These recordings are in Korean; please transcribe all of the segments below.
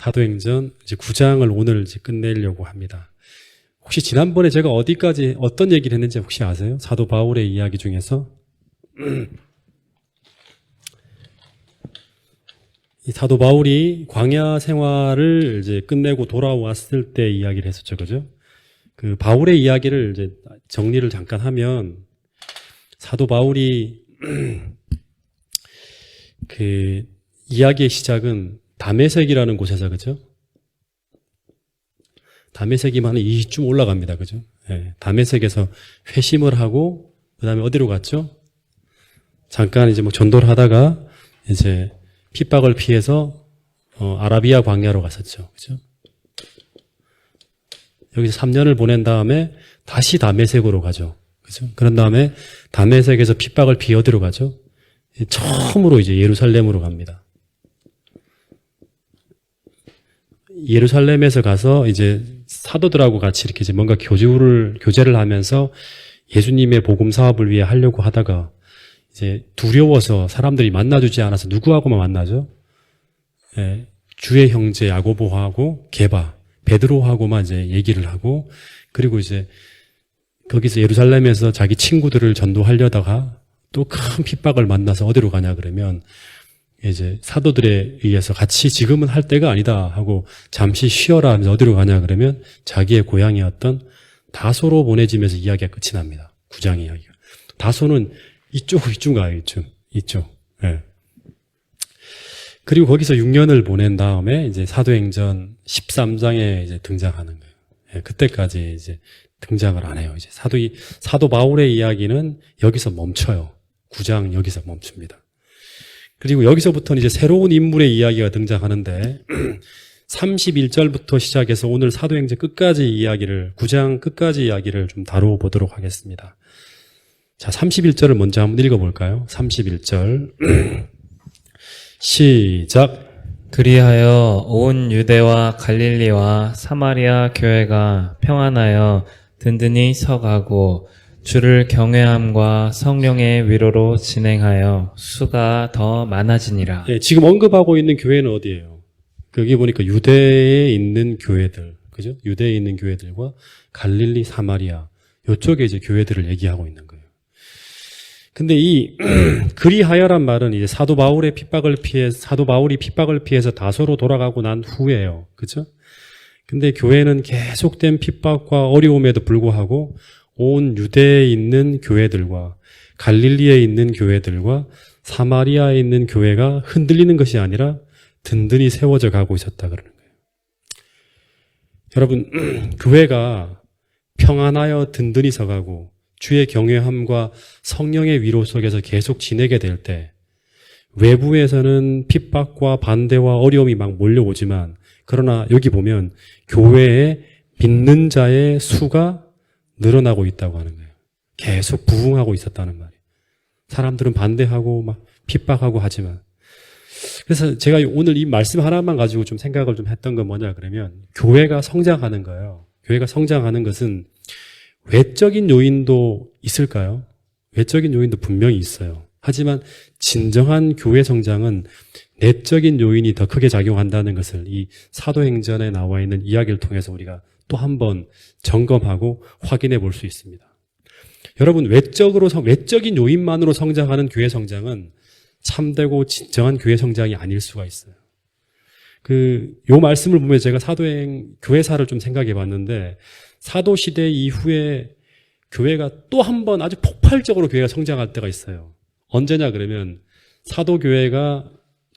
사도행전 이제 9장을 오늘 이제 끝내려고 합니다. 혹시 지난번에 제가 어디까지 어떤 얘기를 했는지 혹시 아세요? 사도 바울의 이야기 중에서 이 사도 바울이 광야 생활을 이제 끝내고 돌아왔을 때 이야기를 했었죠, 그죠? 그 바울의 이야기를 이제 정리를 잠깐 하면 사도 바울이 그 이야기의 시작은 다메섹이라는 곳에서, 그죠? 다메섹이면 한 20쯤 올라갑니다, 그죠? 네, 다메섹에서 회심을 하고 그 다음에 어디로 갔죠? 잠깐 이제 뭐 전도를 하다가 이제 핍박을 피해서 아라비아 광야로 갔었죠, 그죠? 여기서 3년을 보낸 다음에 다시 다메섹으로 가죠, 그죠? 그런 다음에 다메섹에서 핍박을 피해 어디로 가죠? 처음으로 이제 예루살렘으로 갑니다. 예루살렘에서 가서 이제 사도들하고 같이 이렇게 이제 뭔가 교제를 하면서 예수님의 복음 사업을 위해 하려고 하다가 이제 두려워서 사람들이 만나주지 않아서 누구하고만 만나죠? 예, 주의 형제 야고보하고 게바, 베드로하고만 이제 얘기를 하고, 그리고 이제 거기서 예루살렘에서 자기 친구들을 전도하려다가 또 큰 핍박을 만나서 어디로 가냐 그러면 이제 사도들에 의해서 같이 지금은 할 때가 아니다 하고 잠시 쉬어라 하면서 어디로 가냐 그러면 자기의 고향이었던 다소로 보내지면서 이야기가 끝이 납니다. 9장 이야기가. 다소는 이쪽 가요, 이쪽. 네. 그리고 거기서 6년을 보낸 다음에 이제 사도행전 13장에 이제 등장하는 거예요. 네, 그때까지 이제 등장을 안 해요. 이제 사도 바울의 이야기는 여기서 멈춰요. 9장 여기서 멈춥니다. 그리고 여기서부터는 이제 새로운 인물의 이야기가 등장하는데 31절부터 시작해서 오늘 사도행전 끝까지 이야기를 9장 끝까지 이야기를 좀 다뤄보도록 하겠습니다. 자, 31절을 먼저 한번 읽어볼까요? 31절 시작. 그리하여 온 유대와 갈릴리와 사마리아 교회가 평안하여 든든히 서가고 주를 경외함과 성령의 위로로 진행하여 수가 더 많아지니라. 네, 지금 언급하고 있는 교회는 어디예요? 여기 보니까 유대에 있는 교회들, 그죠? 유대에 있는 교회들과 갈릴리, 사마리아 이쪽에 이제 교회들을 얘기하고 있는 거예요. 근데 이 그리하여란 말은 이제 사도 바울이 핍박을 피해서 다소로 돌아가고 난 후에요, 그죠? 근데 교회는 계속된 핍박과 어려움에도 불구하고 온 유대에 있는 교회들과 갈릴리에 있는 교회들과 사마리아에 있는 교회가 흔들리는 것이 아니라 든든히 세워져 가고 있었다 그러는 거예요. 여러분, 교회가 평안하여 든든히 서가고 주의 경외함과 성령의 위로 속에서 계속 지내게 될 때 외부에서는 핍박과 반대와 어려움이 막 몰려오지만 그러나 여기 보면 교회에 믿는 자의 수가 늘어나고 있다고 하는 거예요. 계속 부흥하고 있었다는 말이에요. 사람들은 반대하고 막 핍박하고 하지만. 그래서 제가 오늘 이 말씀 하나만 가지고 좀 생각을 좀 했던 건 뭐냐 그러면 교회가 성장하는 거예요. 교회가 성장하는 것은 외적인 요인도 있을까요? 외적인 요인도 분명히 있어요. 하지만 진정한 교회 성장은 내적인 요인이 더 크게 작용한다는 것을 이 사도행전에 나와 있는 이야기를 통해서 우리가 또 한 번 점검하고 확인해 볼 수 있습니다. 여러분, 외적인 요인만으로 성장하는 교회 성장은 참되고 진정한 교회 성장이 아닐 수가 있어요. 요 말씀을 보면 제가 교회사를 좀 생각해 봤는데 사도시대 이후에 교회가 또 한 번 아주 폭발적으로 교회가 성장할 때가 있어요. 언제냐 그러면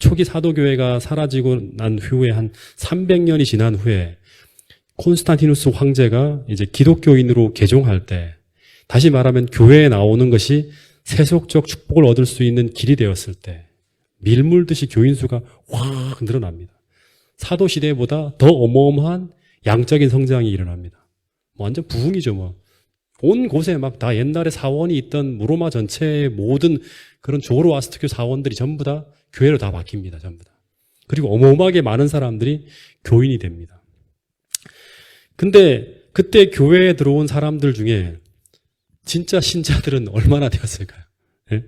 초기 사도교회가 사라지고 난 후에 한 300년이 지난 후에 콘스탄티누스 황제가 이제 기독교인으로 개종할 때 다시 말하면 교회에 나오는 것이 세속적 축복을 얻을 수 있는 길이 되었을 때 밀물듯이 교인 수가 확 늘어납니다. 사도시대보다 더 어마어마한 양적인 성장이 일어납니다. 완전 부흥이죠, 뭐. 온 곳에 막 다 옛날에 사원이 있던 무로마 전체의 모든 그런 조로아스트교 사원들이 전부 다 교회로 다 바뀝니다, 전부 다. 그리고 어마어마하게 많은 사람들이 교인이 됩니다. 근데 그때 교회에 들어온 사람들 중에 진짜 신자들은 얼마나 되었을까요? 네?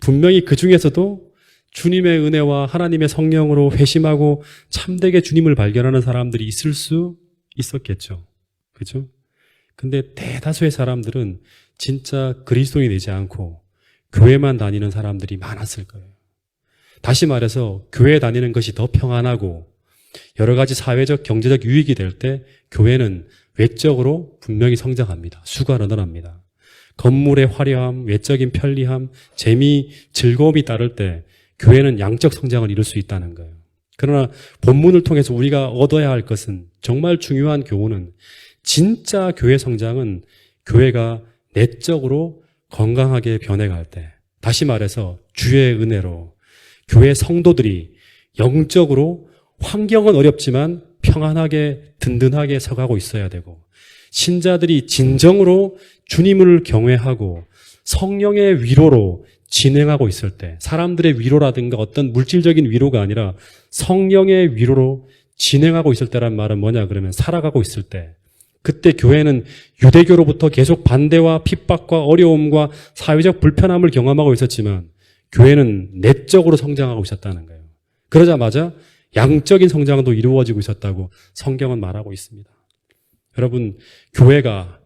분명히 그 중에서도 주님의 은혜와 하나님의 성령으로 회심하고 참되게 주님을 발견하는 사람들이 있을 수 있었겠죠. 그죠? 근데 대다수의 사람들은 진짜 그리스도인이 되지 않고 교회만 다니는 사람들이 많았을 거예요. 다시 말해서 교회 다니는 것이 더 평안하고 여러 가지 사회적, 경제적 유익이 될 때 교회는 외적으로 분명히 성장합니다. 수가 늘어납니다. 건물의 화려함, 외적인 편리함, 재미, 즐거움이 따를 때 교회는 양적 성장을 이룰 수 있다는 거예요. 그러나 본문을 통해서 우리가 얻어야 할 것은 정말 중요한 교훈은 진짜 교회 성장은 교회가 내적으로 건강하게 변해갈 때, 다시 말해서 주의 은혜로 교회 성도들이 영적으로 환경은 어렵지만 평안하게 든든하게 서가고 있어야 되고 신자들이 진정으로 주님을 경외하고 성령의 위로로 진행하고 있을 때 사람들의 위로라든가 어떤 물질적인 위로가 아니라 성령의 위로로 진행하고 있을 때란 말은 뭐냐 그러면 살아가고 있을 때 그때 교회는 유대교로부터 계속 반대와 핍박과 어려움과 사회적 불편함을 경험하고 있었지만 교회는 내적으로 성장하고 있었다는 거예요. 그러자마자 양적인 성장도 이루어지고 있었다고 성경은 말하고 있습니다. 여러분, 교회가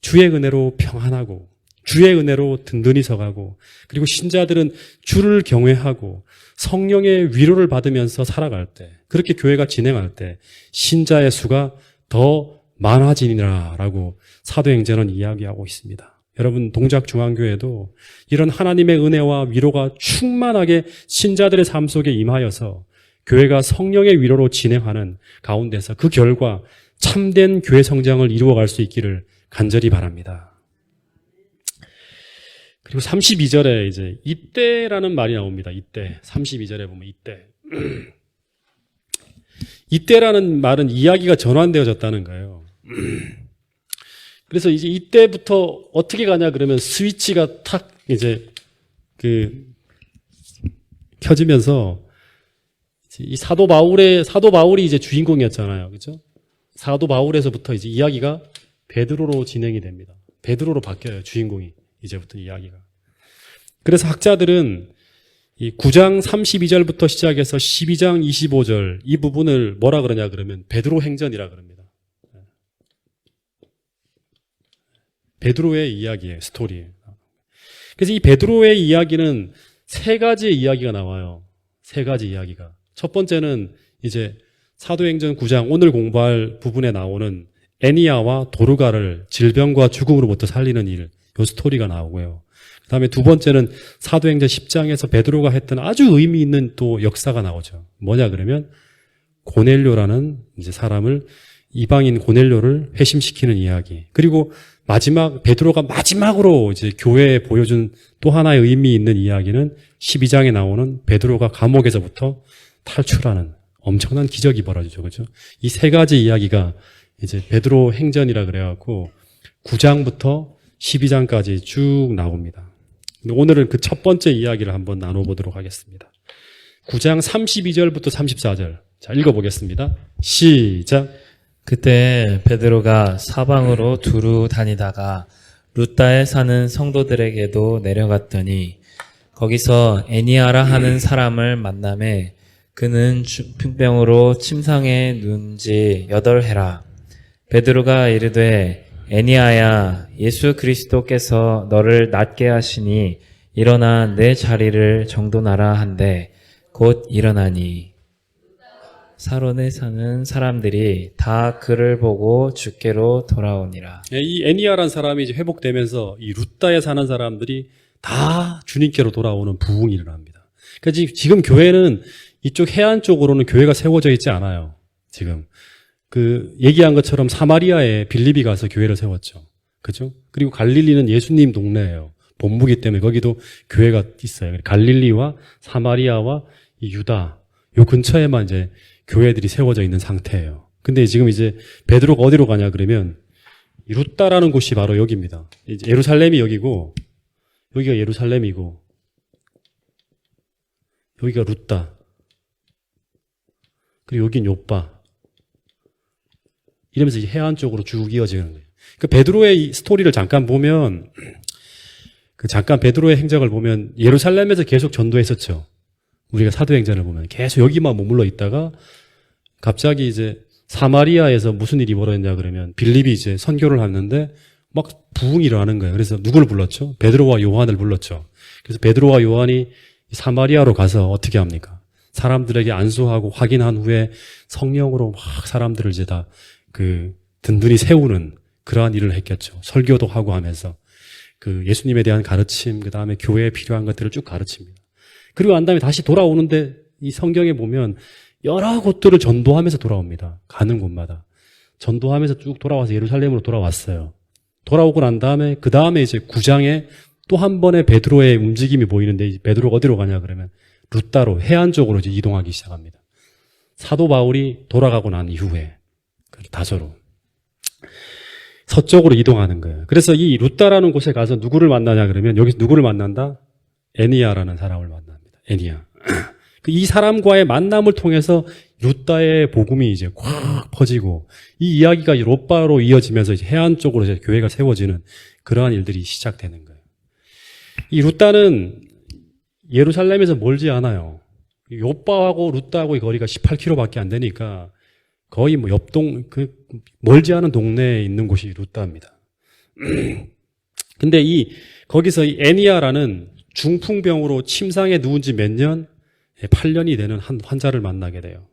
주의 은혜로 평안하고 주의 은혜로 든든히 서가고 그리고 신자들은 주를 경외하고 성령의 위로를 받으면서 살아갈 때 그렇게 교회가 진행할 때 신자의 수가 더 많아지니라라고 사도행전은 이야기하고 있습니다. 여러분 동작중앙교회도 이런 하나님의 은혜와 위로가 충만하게 신자들의 삶 속에 임하여서 교회가 성령의 위로로 진행하는 가운데서 그 결과 참된 교회 성장을 이루어갈 수 있기를 간절히 바랍니다. 그리고 32절에 이제 이때라는 말이 나옵니다. 이때. 32절에 보면 이때. 이때라는 말은 이야기가 전환되어졌다는 거예요. 그래서 이제 이때부터 어떻게 가냐 그러면 스위치가 탁 이제 켜지면서 이 사도 바울이 이제 주인공이었잖아요. 그죠? 사도 바울에서부터 이제 이야기가 베드로로 진행이 됩니다. 베드로로 바뀌어요. 주인공이. 이제부터 이야기가. 그래서 학자들은 이 9장 32절부터 시작해서 12장 25절 이 부분을 뭐라 그러냐 그러면 베드로 행전이라 그럽니다. 베드로의 이야기예요. 스토리예요. 그래서 이 베드로의 이야기는 세 가지의 이야기가 나와요. 세 가지 이야기가. 첫 번째는 이제 사도행전 9장 오늘 공부할 부분에 나오는 애니아와 도르가를 질병과 죽음으로부터 살리는 일, 요 스토리가 나오고요. 그 다음에 두 번째는 사도행전 10장에서 베드로가 했던 아주 의미 있는 또 역사가 나오죠. 뭐냐 그러면 고넬료라는 이제 사람을 이방인 고넬료를 회심시키는 이야기. 그리고 베드로가 마지막으로 이제 교회에 보여준 또 하나의 의미 있는 이야기는 12장에 나오는 베드로가 감옥에서부터 탈출하는 엄청난 기적이 벌어지죠. 그죠? 이 세 가지 이야기가 이제 베드로 행전이라 그래갖고 9장부터 12장까지 쭉 나옵니다. 오늘은 그 첫 번째 이야기를 한번 나눠보도록 하겠습니다. 9장 32절부터 34절. 자, 읽어보겠습니다. 시작. 그때 베드로가 사방으로 두루 다니다가 루다에 사는 성도들에게도 내려갔더니 거기서 애니아라 하는 사람을 만나매 그는 중풍병으로 침상에 누운 지 8해라. 베드로가 이르되 애니아야 예수 그리스도께서 너를 낫게 하시니 일어나 내 자리를 정돈하라 한데 곧 일어나니 사론에 사는 사람들이 다 그를 보고 주께로 돌아오니라. 이 애니아라는 사람이 이제 회복되면서 이 루다에 사는 사람들이 다 주님께로 돌아오는 부흥이 일어납니다. 그러니까 지금 교회는 이쪽 해안 쪽으로는 교회가 세워져 있지 않아요. 지금 얘기한 것처럼 사마리아에 빌립이 가서 교회를 세웠죠. 그죠? 그리고 갈릴리는 예수님 동네예요. 본부기 때문에 거기도 교회가 있어요. 갈릴리와 사마리아와 이 유다 요 근처에만 이제 교회들이 세워져 있는 상태예요. 근데 지금 이제 베드로가 어디로 가냐 그러면 루다라는 곳이 바로 여기입니다. 이제 예루살렘이 여기고 여기가 예루살렘이고 여기가 루다 그리고 여긴 요빠 이러면서 이제 해안 쪽으로 쭉 이어지는 거예요. 그 베드로의 스토리를 잠깐 보면 잠깐 베드로의 행적을 보면 예루살렘에서 계속 전도했었죠. 우리가 사도행전을 보면 계속 여기만 머물러 있다가 갑자기 이제 사마리아에서 무슨 일이 벌어졌냐 그러면 빌립이 이제 선교를 하는데 막 부흥이 일어나는 거예요. 그래서 누구를 불렀죠? 베드로와 요한을 불렀죠. 그래서 베드로와 요한이 사마리아로 가서 어떻게 합니까? 사람들에게 안수하고 확인한 후에 성령으로 막 사람들을 이제 다 든든히 세우는 그러한 일을 했겠죠. 설교도 하고 하면서 예수님에 대한 가르침, 그 다음에 교회에 필요한 것들을 쭉 가르칩니다. 그리고 난 다음에 다시 돌아오는데 이 성경에 보면 여러 곳들을 전도하면서 돌아옵니다. 가는 곳마다. 전도하면서 쭉 돌아와서 예루살렘으로 돌아왔어요. 돌아오고 난 다음에 그 다음에 이제 9장에 또 한 번의 베드로의 움직임이 보이는데 베드로가 어디로 가냐 그러면 루따로 해안 쪽으로 이제 이동하기 시작합니다. 사도 바울이 돌아가고 난 이후에 다소로 서쪽으로 이동하는 거예요. 그래서 이 루따라는 곳에 가서 누구를 만나냐 그러면 여기서 누구를 만난다? 애니야라는 사람을 만납니다. 애니야. 이 사람과의 만남을 통해서 루따의 복음이 이제 꽉 퍼지고 이 이야기가 롯바로 이어지면서 이제 해안 쪽으로 이제 교회가 세워지는 그러한 일들이 시작되는 거예요. 이 루따는 예루살렘에서 멀지 않아요. 롯바하고 루따하고의 거리가 18km밖에 안 되니까 거의 뭐 옆동 멀지 않은 동네에 있는 곳이 루따입니다. 근데 거기서 이 애니야라는 중풍병으로 침상에 누운 지 몇 년? 8년이 되는 한 환자를 만나게 돼요.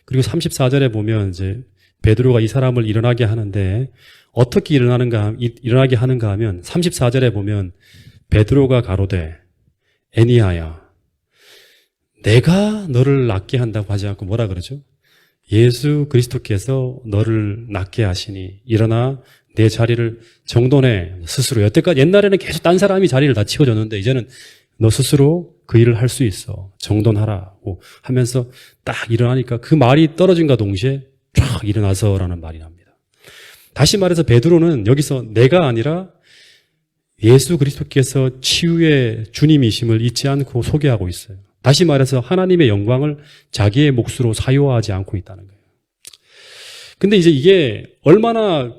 그리고 34절에 보면 이제 베드로가 이 사람을 일어나게 하는데 어떻게 일어나게 하는가 하면 34절에 보면 베드로가 가로되 애니야야 내가 너를 낫게 한다고 하지 않고 뭐라 그러죠? 예수 그리스도께서 너를 낫게 하시니 일어나 내 자리를 정돈해 스스로. 여태까지 옛날에는 계속 딴 사람이 자리를 다 치워줬는데 이제는 너 스스로 그 일을 할 수 있어. 정돈하라고 하면서 딱 일어나니까 그 말이 떨어진과 동시에 쫙 일어나서라는 말이 납니다. 다시 말해서 베드로는 여기서 내가 아니라 예수 그리스도께서 치유의 주님이심을 잊지 않고 소개하고 있어요. 다시 말해서 하나님의 영광을 자기의 몫으로 사유화하지 않고 있다는 거예요. 근데 이제 이게 얼마나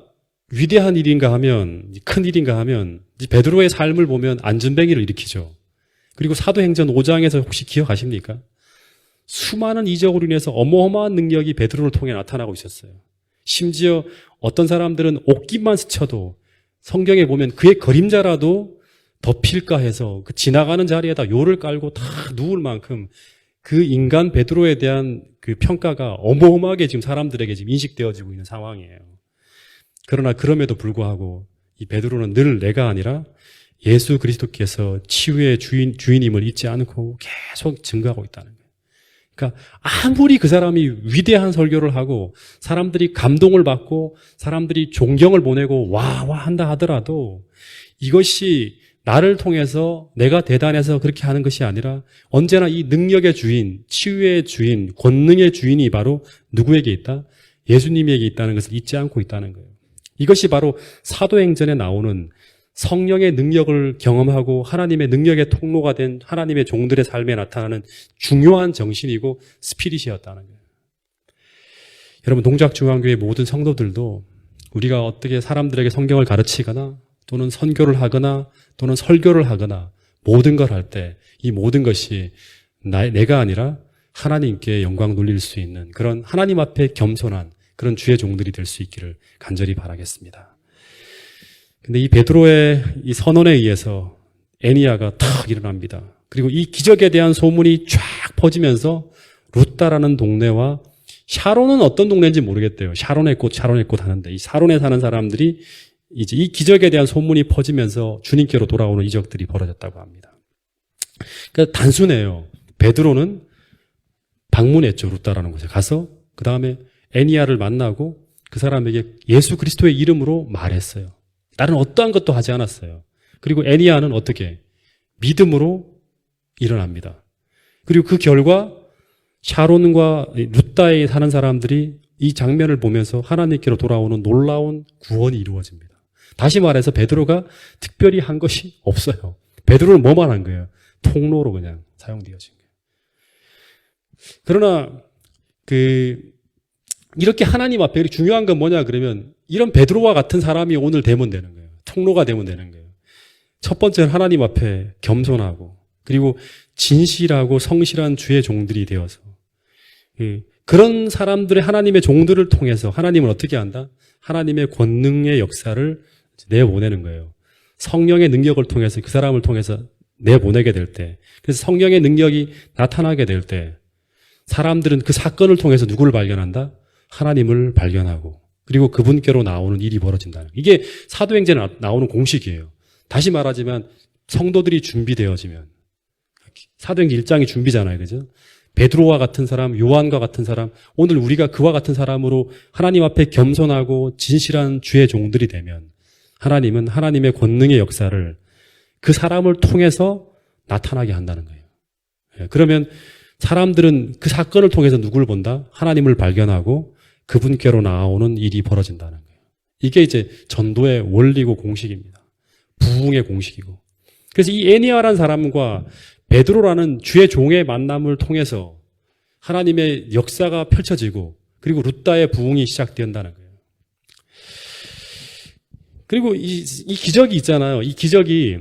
위대한 일인가 하면, 큰 일인가 하면 베드로의 삶을 보면 안전뱅이를 일으키죠. 그리고 사도행전 5장에서 혹시 기억하십니까? 수많은 이적으로 인해서 어마어마한 능력이 베드로를 통해 나타나고 있었어요. 심지어 어떤 사람들은 옷깃만 스쳐도 성경에 보면 그의 그림자라도 덮일까 해서 그 지나가는 자리에다 요를 깔고 다 누울 만큼 그 인간 베드로에 대한 그 평가가 어마어마하게 지금 사람들에게 지금 인식되어지고 있는 상황이에요. 그러나 그럼에도 불구하고 이 베드로는 늘 내가 아니라 예수 그리스도께서 치유의 주인임을 잊지 않고 계속 증거하고 있다는 거예요. 그러니까 아무리 그 사람이 위대한 설교를 하고 사람들이 감동을 받고 사람들이 존경을 보내고 와 한다 하더라도 이것이 나를 통해서 내가 대단해서 그렇게 하는 것이 아니라 언제나 이 능력의 주인, 치유의 주인, 권능의 주인이 바로 누구에게 있다? 예수님에게 있다는 것을 잊지 않고 있다는 거예요. 이것이 바로 사도행전에 나오는 성령의 능력을 경험하고 하나님의 능력의 통로가 된 하나님의 종들의 삶에 나타나는 중요한 정신이고 스피릿이었다는 거예요. 여러분, 동작중앙교회 모든 성도들도 우리가 어떻게 사람들에게 성경을 가르치거나 또는 선교를 하거나 또는 설교를 하거나 모든 걸 할 때 이 모든 것이 내가 아니라 하나님께 영광 돌릴 수 있는 그런 하나님 앞에 겸손한 그런 주의 종들이 될 수 있기를 간절히 바라겠습니다. 근데 이 베드로의 이 선언에 의해서 애니야가 탁 일어납니다. 그리고 이 기적에 대한 소문이 쫙 퍼지면서 루따라는 동네와 샤론은 어떤 동네인지 모르겠대요. 샤론의 꽃 하는데 이 샤론에 사는 사람들이 이제 이 기적에 대한 소문이 퍼지면서 주님께로 돌아오는 이적들이 벌어졌다고 합니다. 그러니까 단순해요. 베드로는 방문했죠. 루따라는 곳에 가서 그 다음에 애니야를 만나고 그 사람에게 예수 그리스도의 이름으로 말했어요. 다른 어떠한 것도 하지 않았어요. 그리고 애니야는 어떻게? 믿음으로 일어납니다. 그리고 그 결과 샤론과 루따에 사는 사람들이 이 장면을 보면서 하나님께로 돌아오는 놀라운 구원이 이루어집니다. 다시 말해서 베드로가 특별히 한 것이 없어요. 베드로는 뭐만 한 거예요? 통로로 그냥 사용되어진 거예요. 그러나 이렇게 하나님 앞에 중요한 건 뭐냐 그러면 이런 베드로와 같은 사람이 오늘 되면 되는 거예요. 통로가 되면 되는 거예요. 첫 번째는 하나님 앞에 겸손하고 그리고 진실하고 성실한 주의 종들이 되어서 그런 사람들의 하나님의 종들을 통해서 하나님은 어떻게 한다? 하나님의 권능의 역사를 내보내는 거예요. 성령의 능력을 통해서 그 사람을 통해서 내보내게 될 때, 그래서 성령의 능력이 나타나게 될 때 사람들은 그 사건을 통해서 누구를 발견한다? 하나님을 발견하고 그리고 그분께로 나오는 일이 벌어진다는 거예요. 이게 사도행전에 나오는 공식이에요. 다시 말하지만 성도들이 준비되어지면 사도행전 1장이 준비잖아요. 그죠? 베드로와 같은 사람, 요한과 같은 사람, 오늘 우리가 그와 같은 사람으로 하나님 앞에 겸손하고 진실한 주의 종들이 되면 하나님은 하나님의 권능의 역사를 그 사람을 통해서 나타나게 한다는 거예요. 그러면 사람들은 그 사건을 통해서 누구를 본다? 하나님을 발견하고 그분께로 나오는 일이 벌어진다는 거예요. 이게 이제 전도의 원리고 공식입니다. 부흥의 공식이고. 그래서 이 애니아라는 사람과 베드로라는 주의 종의 만남을 통해서 하나님의 역사가 펼쳐지고 그리고 룻다의 부흥이 시작된다는 거예요. 그리고 이 기적이 있잖아요. 이 기적이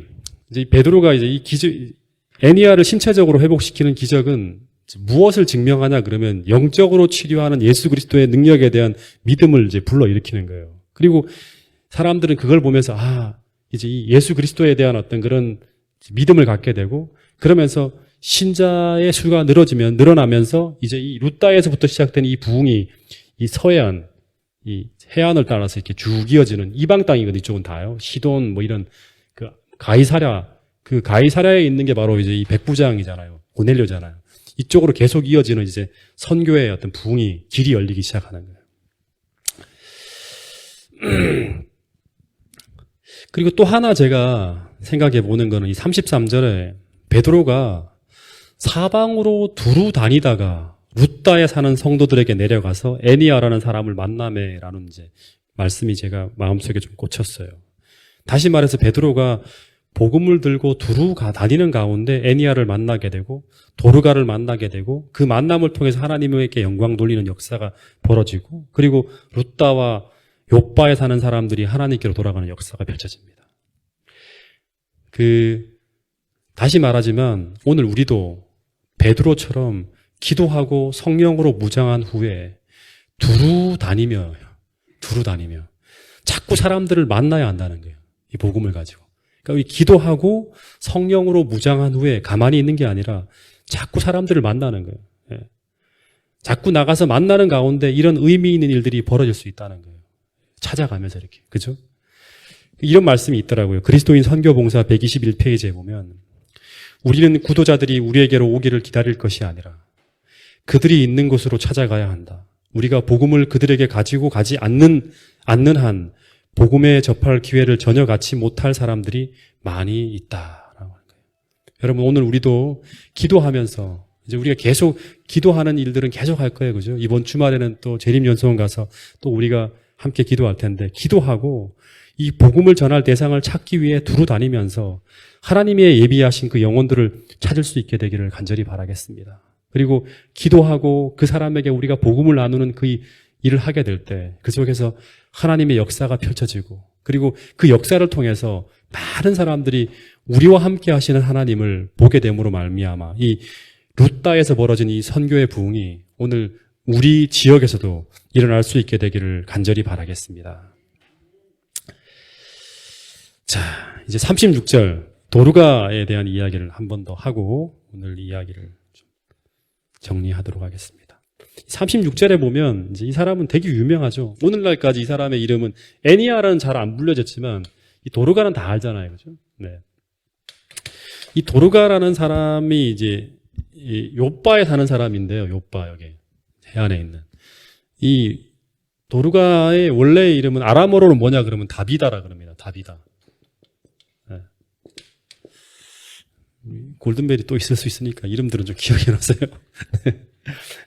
이제 베드로가 이제 애니아를 신체적으로 회복시키는 기적은 무엇을 증명하냐 그러면 영적으로 치료하는 예수 그리스도의 능력에 대한 믿음을 이제 불러일으키는 거예요. 그리고 사람들은 그걸 보면서 이제 이 예수 그리스도에 대한 어떤 그런 믿음을 갖게 되고 그러면서 신자의 수가 늘어나면서 이제 이 룻다에서부터 시작된 이 부흥이 이 서해안, 이 해안을 따라서 이렇게 쭉 이어지는 이방 땅이거든요. 이쪽은 다요. 시돈 뭐 이런 그 가이사랴에 있는 게 바로 이제 이 백부장이잖아요. 고넬료잖아요. 이쪽으로 계속 이어지는 이제 선교의 어떤 부흥이 길이 열리기 시작하는 거예요. 그리고 또 하나 제가 생각해 보는 거는 이 33절에 베드로가 사방으로 두루 다니다가 룻다에 사는 성도들에게 내려가서 애니아라는 사람을 만나매라는 이제 말씀이 제가 마음속에 좀 꽂혔어요. 다시 말해서 베드로가 복음을 들고 두루 다니는 가운데 애니아를 만나게 되고 도르가를 만나게 되고 그 만남을 통해서 하나님에게 영광 돌리는 역사가 벌어지고 그리고 룻다와 욥바에 사는 사람들이 하나님께로 돌아가는 역사가 펼쳐집니다. 다시 말하지만 오늘 우리도 베드로처럼 기도하고 성령으로 무장한 후에 두루 다니며 자꾸 사람들을 만나야 한다는 거예요. 이 복음을 가지고. 그러니까 기도하고 성령으로 무장한 후에 가만히 있는 게 아니라 자꾸 사람들을 만나는 거예요. 자꾸 나가서 만나는 가운데 이런 의미 있는 일들이 벌어질 수 있다는 거예요. 찾아가면서 이렇게. 그죠? 이런 말씀이 있더라고요. 그리스도인 선교봉사 121페이지에 보면 우리는 구도자들이 우리에게로 오기를 기다릴 것이 아니라 그들이 있는 곳으로 찾아가야 한다. 우리가 복음을 그들에게 가지고 가지 않는 한 복음에 접할 기회를 전혀 갖지 못할 사람들이 많이 있다라고 하는 거예요. 여러분 오늘 우리도 기도하면서 이제 우리가 계속 기도하는 일들은 계속 할 거예요. 그죠? 이번 주말에는 또 재림연수원 가서 또 우리가 함께 기도할 텐데 기도하고 이 복음을 전할 대상을 찾기 위해 두루 다니면서 하나님의 예비하신 그 영혼들을 찾을 수 있게 되기를 간절히 바라겠습니다. 그리고 기도하고 그 사람에게 우리가 복음을 나누는 그 일을 하게 될 때 그 속에서 하나님의 역사가 펼쳐지고 그리고 그 역사를 통해서 많은 사람들이 우리와 함께 하시는 하나님을 보게 됨으로 말미암아 이 룻다에서 벌어진 이 선교의 부흥이 오늘 우리 지역에서도 일어날 수 있게 되기를 간절히 바라겠습니다. 자, 이제 36절 도르가에 대한 이야기를 한 번 더 하고 오늘 이야기를 좀 정리하도록 하겠습니다. 36절에 보면 이제 이 사람은 되게 유명하죠. 오늘날까지 이 사람의 이름은 애니아라는 잘 안 불려졌지만 이 도르가는 다 알잖아요. 그죠? 네. 이 도르가라는 사람이 이제 이 욥바에 사는 사람인데요. 욥바 여기 해안에 있는 이 도르가의 원래 이름은 아람어로는 뭐냐 그러면 다비다라 그럽니다. 다비다. 네. 골든벨이 또 있을 수 있으니까 이름들은 좀 기억해 놨어요.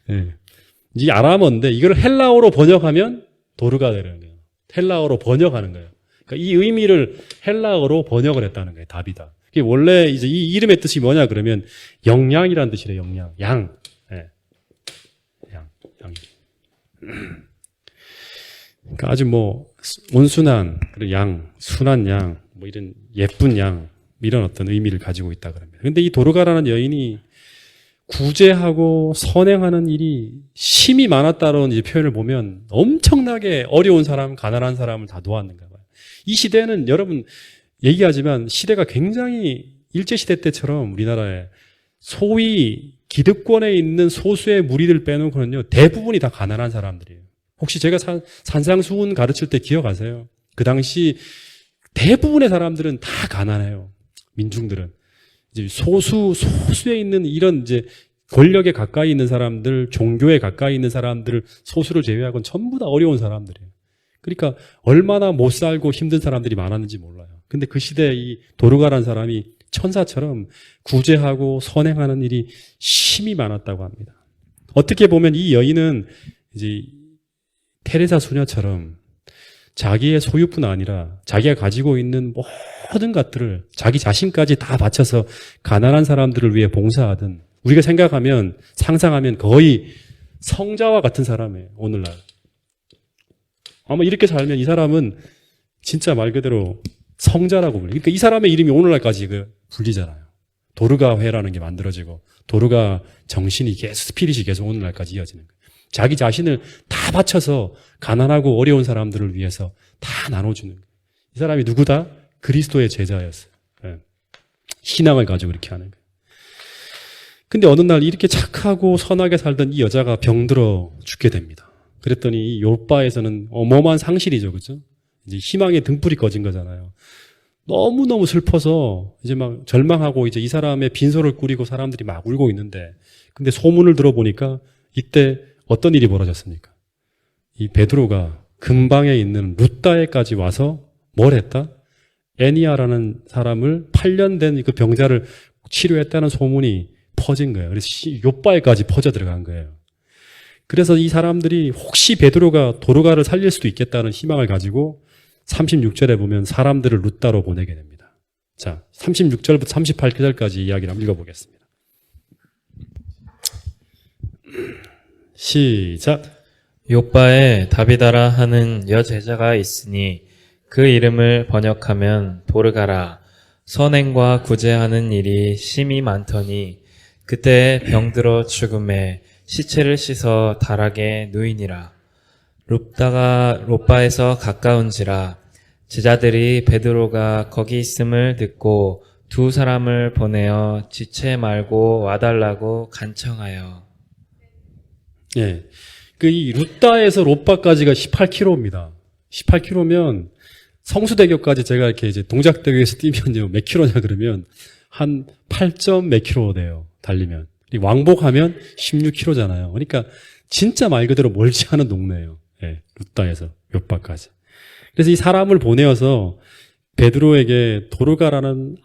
네. 이 아람어인데 이걸 헬라어로 번역하면 도르가 되는 거예요. 헬라어로 번역하는 거예요. 그러니까 이 의미를 헬라어로 번역을 했다는 거예요. 다비다. 이게 원래 이제 이 이름의 뜻이 뭐냐 그러면 영양이라는 뜻이래요. 영양. 양. 네. 양. 그러니까 아주 뭐 온순한 그리고 양, 순한 양, 뭐 이런 예쁜 양, 이런 어떤 의미를 가지고 있다 그럽니다. 근데 이 도르가라는 여인이 구제하고 선행하는 일이 심히 많았다는 이제 표현을 보면 엄청나게 어려운 사람, 가난한 사람을 다 도왔는가 봐요. 이 시대는 여러분 얘기하지만 시대가 굉장히 일제시대 때처럼 우리나라에 소위 기득권에 있는 소수의 무리들 빼놓고는요, 대부분이 다 가난한 사람들이에요. 혹시 제가 산상수훈 가르칠 때 기억하세요? 그 당시 대부분의 사람들은 다 가난해요. 민중들은. 이제 소수에 있는 이런 이제 권력에 가까이 있는 사람들, 종교에 가까이 있는 사람들, 소수를 제외하고는 전부 다 어려운 사람들이에요. 그러니까 얼마나 못 살고 힘든 사람들이 많았는지 몰라요. 근데 그 시대에 이 도르가라는 사람이 천사처럼 구제하고 선행하는 일이 심히 많았다고 합니다. 어떻게 보면 이 여인은 이제 테레사 수녀처럼 자기의 소유뿐 아니라 자기가 가지고 있는 모든 것들을 자기 자신까지 다 바쳐서 가난한 사람들을 위해 봉사하던, 우리가 생각하면 상상하면 거의 성자와 같은 사람이에요. 오늘날 아마 이렇게 살면 이 사람은 진짜 말 그대로 성자라고 불려요. 그러니까 이 사람의 이름이 오늘날까지 불리잖아요. 도르가회라는 게 만들어지고 도르가 정신이 계속, 스피릿이 계속 오늘날까지 이어지는 거예요. 자기 자신을 다 바쳐서 가난하고 어려운 사람들을 위해서 다 나눠주는 거예요. 이 사람이 누구다? 그리스도의 제자였어요. 네. 신앙을 가지고 이렇게 하는 거예요. 근데 어느 날 이렇게 착하고 선하게 살던 이 여자가 병들어 죽게 됩니다. 그랬더니 이 욥바에서는 어마어마한 상실이죠. 그죠? 이제 희망의 등불이 꺼진 거잖아요. 너무너무 슬퍼서 이제 막 절망하고 이제 이 사람의 빈소를 꾸리고 사람들이 막 울고 있는데, 근데 소문을 들어보니까 이때 어떤 일이 벌어졌습니까? 이 베드로가 근방에 있는 룻다에까지 와서 뭘 했다? 애니아라는 사람을 8년 된 그 병자를 치료했다는 소문이 퍼진 거예요. 그래서 욥바에까지 퍼져 들어간 거예요. 그래서 이 사람들이 혹시 베드로가 도르가를 살릴 수도 있겠다는 희망을 가지고 36절에 보면 사람들을 룻다로 보내게 됩니다. 자, 36절부터 38절까지 이야기를 한번 읽어보겠습니다. 시작. 욥바에 다비다라 하는 여제자가 있으니 그 이름을 번역하면 도르가라. 선행과 구제하는 일이 심히 많더니 그때 병들어 죽음에 시체를 씻어 다락에 누이니라. 룹다가 롯바에서 가까운지라. 제자들이 베드로가 거기 있음을 듣고 두 사람을 보내어 지체 말고 와달라고 간청하여. 예. 이 룻다에서 롯바까지가 18km입니다. 18km면 성수대교까지 제가 이렇게 이제 동작대교에서 뛰면요, 몇 킬로냐 그러면 한 8점 몇 킬로 돼요. 달리면. 왕복하면 16km잖아요. 그러니까 진짜 말 그대로 멀지 않은 동네예요. 예, 룻다에서 욥바까지. 그래서 이 사람을 보내어서 베드로에게 도르가라는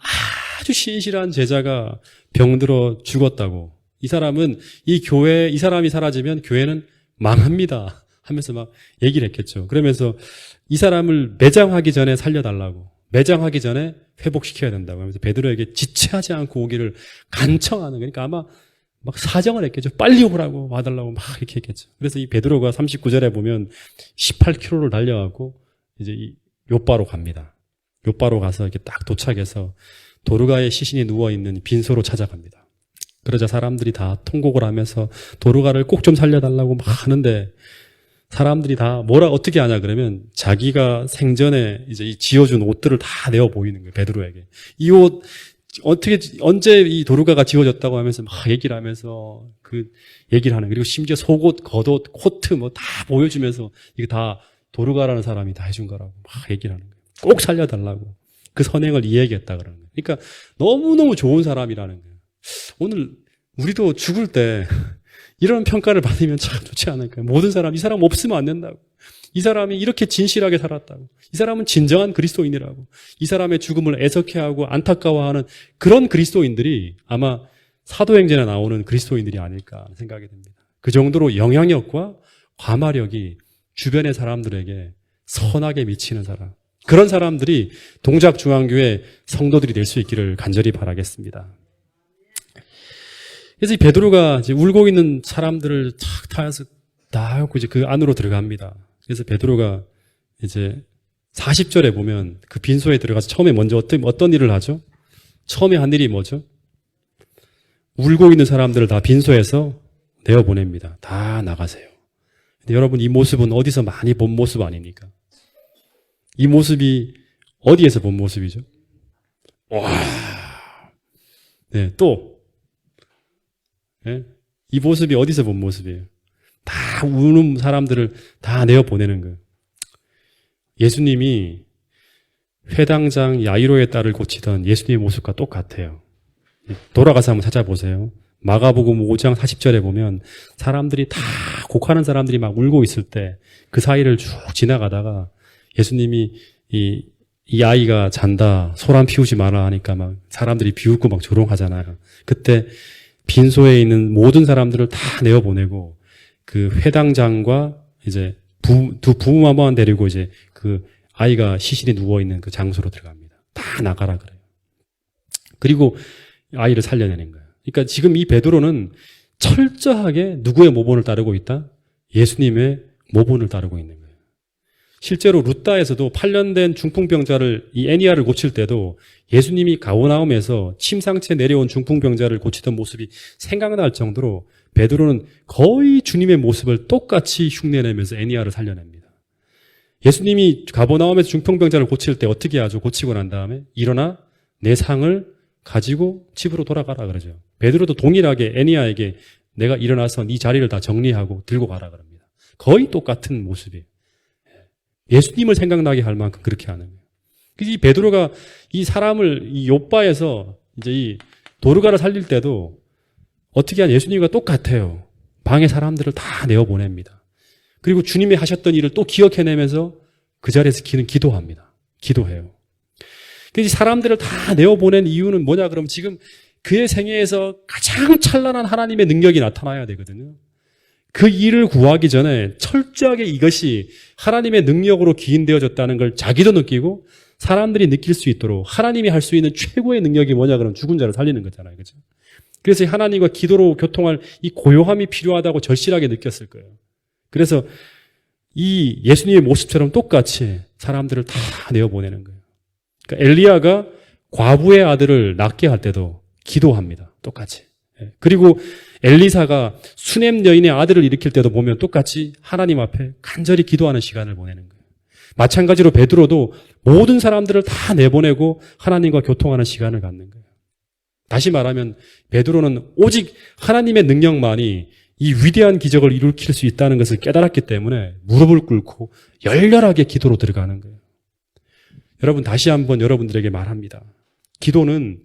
아주 신실한 제자가 병들어 죽었다고. 이 사람은 이 사람이 사라지면 교회는 망합니다 하면서 막 얘기를 했겠죠. 그러면서 이 사람을 매장하기 전에 살려달라고, 매장하기 전에 회복시켜야 된다고 하면서 베드로에게 지체하지 않고 오기를 간청하는, 그러니까 아마 막 사정을 했겠죠. 빨리 오라고, 와달라고 막 이렇게 했겠죠. 그래서 이 베드로가 39절에 보면 18km를 달려가고 이제 이 욥바로 갑니다. 욥바로 가서 이렇게 딱 도착해서 도르가의 시신이 누워있는 빈소로 찾아갑니다. 그러자 사람들이 다 통곡을 하면서 도르가를 꼭 좀 살려달라고 막 하는데, 사람들이 다 어떻게 하냐 그러면 자기가 생전에 이제 지어준 옷들을 다 내어 보이는 거예요. 베드로에게. 이 옷 언제 이 도르가가 지어졌다고 하면서 막 얘기를 하면서 얘기를 하는 거예요. 그리고 심지어 속옷, 겉옷, 코트 뭐 다 보여주면서 이게 다 도르가라는 사람이 다 해준 거라고 막 얘기를 하는 거예요. 꼭 살려달라고. 그 선행을 이야기했다 그러는 거예요. 그러니까 너무너무 좋은 사람이라는 거예요. 오늘 우리도 죽을 때 이런 평가를 받으면 참 좋지 않을까요? 모든 사람, 이 사람 없으면 안 된다고. 이 사람이 이렇게 진실하게 살았다고. 이 사람은 진정한 그리스도인이라고. 이 사람의 죽음을 애석해하고 안타까워하는 그런 그리스도인들이 아마 사도행전에 나오는 그리스도인들이 아닐까 생각이 듭니다. 그 정도로 영향력과 과마력이 주변의 사람들에게 선하게 미치는 사람. 그런 사람들이 동작중앙교회 성도들이 될 수 있기를 간절히 바라겠습니다. 그래서 이 베드로가 이제 울고 있는 사람들을 탁 타서 다 하고 이제 그 안으로 들어갑니다. 그래서 베드로가 이제 40절에 보면 그 빈소에 들어가서 처음에 먼저 어떤 일을 하죠? 처음에 한 일이 뭐죠? 울고 있는 사람들을 다 빈소에서 내어보냅니다. 다 나가세요. 근데 여러분, 이 모습은 어디서 많이 본 모습 아닙니까? 이 모습이 어디에서 본 모습이죠? 와. 네, 또. 네? 이 모습이 어디서 본 모습이에요? 다 우는 사람들을 다 내어보내는 거예요. 예수님이 회당장 야이로의 딸을 고치던 예수님의 모습과 똑같아요. 돌아가서 한번 찾아보세요. 마가복음 5장 40절에 보면 사람들이 다 곡하는 사람들이 막 울고 있을 때 그 사이를 쭉 지나가다가 예수님이 이 아이가 잔다, 소란 피우지 마라 하니까 막 사람들이 비웃고 막 조롱하잖아요. 그때 빈소에 있는 모든 사람들을 다 내어보내고 그 회당장과 이제 두 부부만 데리고 이제 그 아이가 시신이 누워있는 그 장소로 들어갑니다. 다 나가라 그래요. 그리고 아이를 살려내는 거예요. 그러니까 지금 이 베드로는 철저하게 누구의 모본을 따르고 있다? 예수님의 모본을 따르고 있는 거예요. 실제로 루다에서도 8년 된 중풍병자를 이 애니아를 고칠 때도 예수님이 가버나움에서 침상째 내려온 중풍병자를 고치던 모습이 생각날 정도로 베드로는 거의 주님의 모습을 똑같이 흉내내면서 애니아를 살려냅니다. 예수님이 가버나움에서 중풍병자를 고칠 때 어떻게 하죠? 고치고 난 다음에 일어나 내 상을 가지고 집으로 돌아가라 그러죠. 베드로도 동일하게 애니아에게 내가 일어나서 네 자리를 다 정리하고 들고 가라 그럽니다. 거의 똑같은 모습이에요. 예수님을 생각나게 할 만큼 그렇게 하는 거예요. 그래서 이 베드로가 이 사람을 이 욥바에서 이제 이 도르가를 살릴 때도 어떻게 한 예수님과 똑같아요. 방에 사람들을 다 내어보냅니다. 그리고 주님이 하셨던 일을 또 기억해내면서 그 자리에서 기도합니다. 기도해요. 그래서 사람들을 다 내어보낸 이유는 뭐냐 그러면 지금 그의 생애에서 가장 찬란한 하나님의 능력이 나타나야 되거든요. 그 일을 구하기 전에 철저하게 이것이 하나님의 능력으로 기인되어졌다는 걸 자기도 느끼고 사람들이 느낄 수 있도록 하나님이 할 수 있는 최고의 능력이 뭐냐 그러면 죽은 자를 살리는 거잖아요. 그죠? 그래서 하나님과 기도로 교통할 이 고요함이 필요하다고 절실하게 느꼈을 거예요. 그래서 이 예수님의 모습처럼 똑같이 사람들을 다 내어보내는 거예요. 그러니까 엘리야가 과부의 아들을 낳게 할 때도 기도합니다. 똑같이. 그리고 엘리사가 수넴 여인의 아들을 일으킬 때도 보면 똑같이 하나님 앞에 간절히 기도하는 시간을 보내는 거예요. 마찬가지로 베드로도 모든 사람들을 다 내보내고 하나님과 교통하는 시간을 갖는 거예요. 다시 말하면 베드로는 오직 하나님의 능력만이 이 위대한 기적을 일으킬 수 있다는 것을 깨달았기 때문에 무릎을 꿇고 열렬하게 기도로 들어가는 거예요. 여러분, 다시 한번 여러분들에게 말합니다. 기도는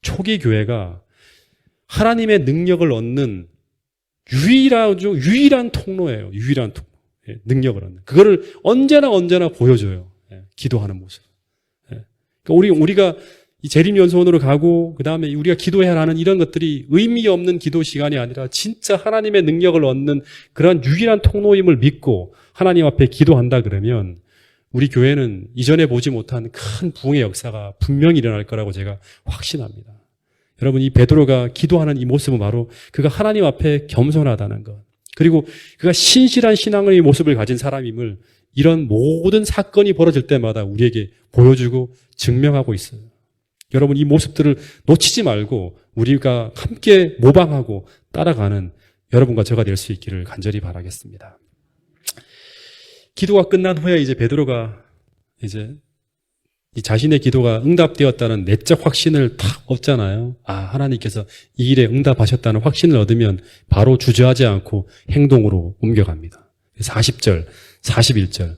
초기 교회가 하나님의 능력을 얻는 유일한 통로예요. 유일한 통로. 능력을 얻는. 그거를 언제나 보여줘요. 기도하는 모습. 그러니까 우리가 이 재림연수원으로 가고 그다음에 우리가 기도해야 하는 이런 것들이 의미 없는 기도 시간이 아니라 진짜 하나님의 능력을 얻는 그런 유일한 통로임을 믿고 하나님 앞에 기도한다 그러면 우리 교회는 이전에 보지 못한 큰 부흥의 역사가 분명히 일어날 거라고 제가 확신합니다. 여러분, 이 베드로가 기도하는 이 모습은 바로 그가 하나님 앞에 겸손하다는 것, 그리고 그가 신실한 신앙의 모습을 가진 사람임을 이런 모든 사건이 벌어질 때마다 우리에게 보여주고 증명하고 있어요. 여러분, 이 모습들을 놓치지 말고 우리가 함께 모방하고 따라가는 여러분과 저가 될 수 있기를 간절히 바라겠습니다. 기도가 끝난 후에 이제 베드로가 이제 이 자신의 기도가 응답되었다는 내적 확신을 탁 얻잖아요. 아, 하나님께서 이 일에 응답하셨다는 확신을 얻으면 바로 주저하지 않고 행동으로 옮겨갑니다. 40절, 41절.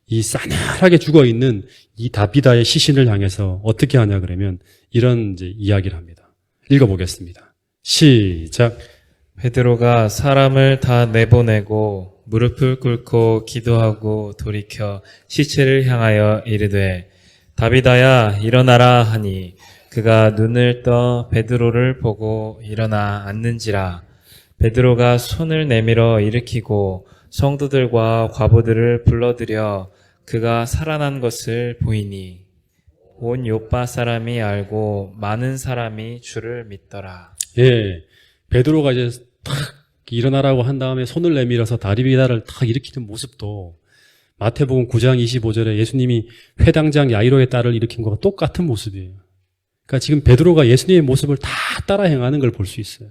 이 싸늘하게 죽어있는 이 다비다의 시신을 향해서 어떻게 하냐 그러면 이런 이제 이야기를 합니다. 읽어보겠습니다. 시작. 베드로가 사람을 다 내보내고 무릎을 꿇고 기도하고 돌이켜 시체를 향하여 이르되 다비다야 일어나라 하니 그가 눈을 떠 베드로를 보고 일어나 앉는지라. 베드로가 손을 내밀어 일으키고 성도들과 과부들을 불러들여 그가 살아난 것을 보이니 온 요빠 사람이 알고 많은 사람이 주를 믿더라. 예, 베드로가 이제 탁 일어나라고 한 다음에 손을 내밀어서 다비다를 탁 일으키는 모습도 마태복음 9장 25절에 예수님이 회당장 야이로의 딸을 일으킨 것과 똑같은 모습이에요. 그러니까 지금 베드로가 예수님의 모습을 다 따라 행하는 걸 볼 수 있어요.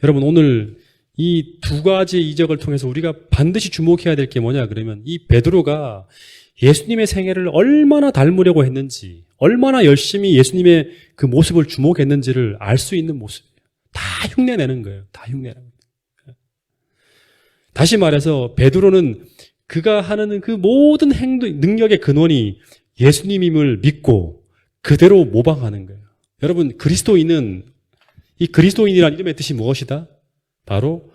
여러분 오늘 이 두 가지 이적을 통해서 우리가 반드시 주목해야 될 게 뭐냐 그러면 이 베드로가 예수님의 생애를 얼마나 닮으려고 했는지, 얼마나 열심히 예수님의 그 모습을 주목했는지를 알 수 있는 모습이에요. 다 흉내내는 거예요. 다 흉내내는 거예요. 다시 말해서 베드로는 그가 하는 그 모든 행동, 능력의 근원이 예수님임을 믿고 그대로 모방하는 거예요. 여러분 그리스도인은 이 그리스도인이라는 이름의 뜻이 무엇이다? 바로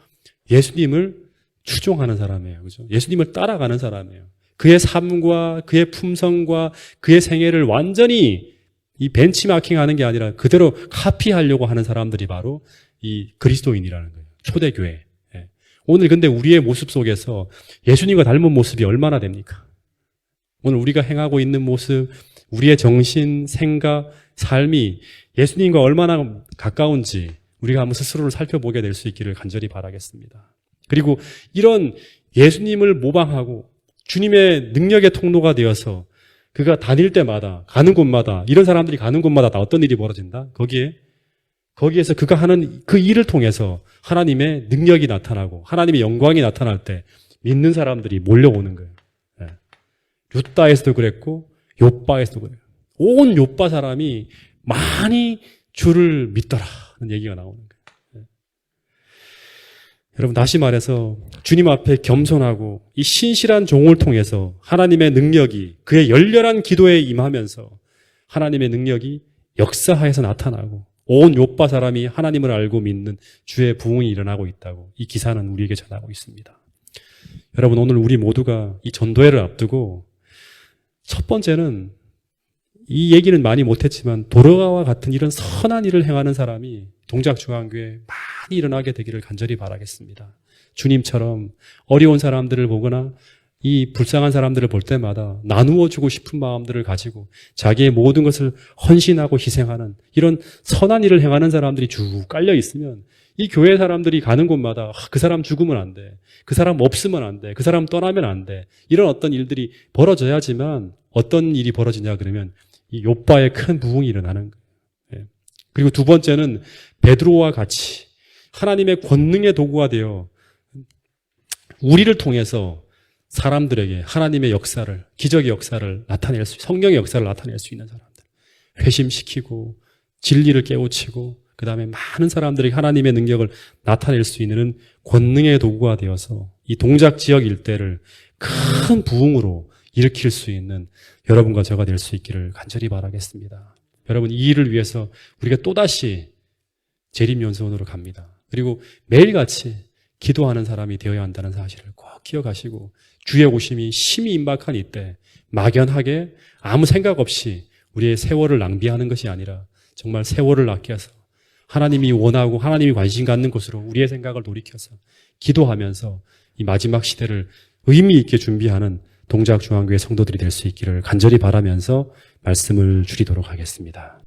예수님을 추종하는 사람이에요. 그죠? 예수님을 따라가는 사람이에요. 그의 삶과 그의 품성과 그의 생애를 완전히 이 벤치마킹하는 게 아니라 그대로 카피하려고 하는 사람들이 바로 이 그리스도인이라는 거예요. 초대교회. 예. 오늘 근데 우리의 모습 속에서 예수님과 닮은 모습이 얼마나 됩니까? 오늘 우리가 행하고 있는 모습, 우리의 정신, 생각, 삶이 예수님과 얼마나 가까운지 우리가 한번 스스로를 살펴보게 될 수 있기를 간절히 바라겠습니다. 그리고 이런 예수님을 모방하고 주님의 능력의 통로가 되어서 그가 다닐 때마다 가는 곳마다 이런 사람들이 가는 곳마다 다 어떤 일이 벌어진다? 거기에서 그가 하는 그 일을 통해서 하나님의 능력이 나타나고 하나님의 영광이 나타날 때 믿는 사람들이 몰려오는 거예요. 네. 룻다에서도 그랬고 욥바에서도 그래요. 온 욥바 사람이 많이 주를 믿더라는 얘기가 나오는 거예요. 네. 여러분 다시 말해서 주님 앞에 겸손하고 이 신실한 종을 통해서 하나님의 능력이 그의 열렬한 기도에 임하면서 하나님의 능력이 역사하에서 나타나고 온 욥바 사람이 하나님을 알고 믿는 주의 부흥이 일어나고 있다고 이 기사는 우리에게 전하고 있습니다. 여러분 오늘 우리 모두가 이 전도회를 앞두고 첫 번째는 이 얘기는 많이 못했지만 도로가와 같은 이런 선한 일을 행하는 사람이 동작중앙교회에 많이 일어나게 되기를 간절히 바라겠습니다. 주님처럼 어려운 사람들을 보거나 이 불쌍한 사람들을 볼 때마다 나누어 주고 싶은 마음들을 가지고 자기의 모든 것을 헌신하고 희생하는 이런 선한 일을 행하는 사람들이 쭉 깔려 있으면 이 교회 사람들이 가는 곳마다 그 사람 죽으면 안 돼. 그 사람 없으면 안 돼. 그 사람 떠나면 안 돼. 이런 어떤 일들이 벌어져야지만 어떤 일이 벌어지냐 그러면 이 욥바의 큰 부흥이 일어나는 거예요. 그리고 두 번째는 베드로와 같이 하나님의 권능의 도구가 되어 우리를 통해서 사람들에게 하나님의 역사를, 기적의 역사를 나타낼 수, 성령의 역사를 나타낼 수 있는 사람들. 회심시키고 진리를 깨우치고 그 다음에 많은 사람들에게 하나님의 능력을 나타낼 수 있는 권능의 도구가 되어서 이 동작 지역 일대를 큰 부흥으로 일으킬 수 있는 여러분과 저가 될 수 있기를 간절히 바라겠습니다. 여러분 이 일을 위해서 우리가 또다시 재림연수원으로 갑니다. 그리고 매일같이 기도하는 사람이 되어야 한다는 사실을 꼭 기억하시고 주의 오심이 심히 임박한 이때 막연하게 아무 생각 없이 우리의 세월을 낭비하는 것이 아니라 정말 세월을 아껴서 하나님이 원하고 하나님이 관심 갖는 곳으로 우리의 생각을 돌이켜서 기도하면서 이 마지막 시대를 의미 있게 준비하는 동작중앙교회 성도들이 될 수 있기를 간절히 바라면서 말씀을 줄이도록 하겠습니다.